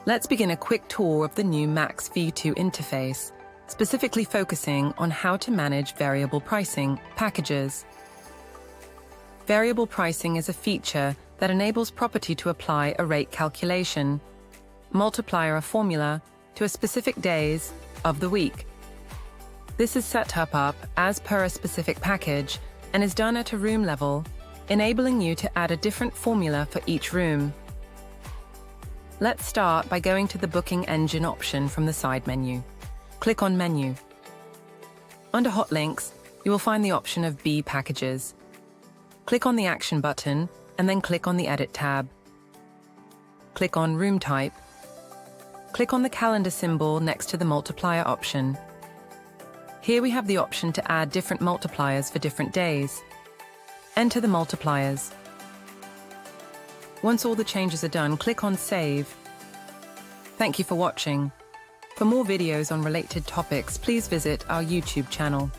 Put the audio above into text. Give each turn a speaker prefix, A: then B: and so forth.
A: Let's begin a quick tour of the new Max V2 interface, specifically focusing on how to manage variable pricing packages. Variable pricing is a feature that enables property to apply a rate calculation, multiplier a formula, to a specific days of the week. This is set up as per a specific package and is done at a room level, enabling you to add a different formula for each room. Let's start by going to the booking engine option from the side menu. Click on Menu. Under Hot Links, you will find the option of B packages. Click on the Action button and then click on the Edit tab. Click on Room Type. Click on the calendar symbol next to the multiplier option. Here we have the option to add different multipliers for different days. Enter the multipliers. Once all the changes are done, click on Save. Thank you for watching. For more videos on related topics, please visit our YouTube channel.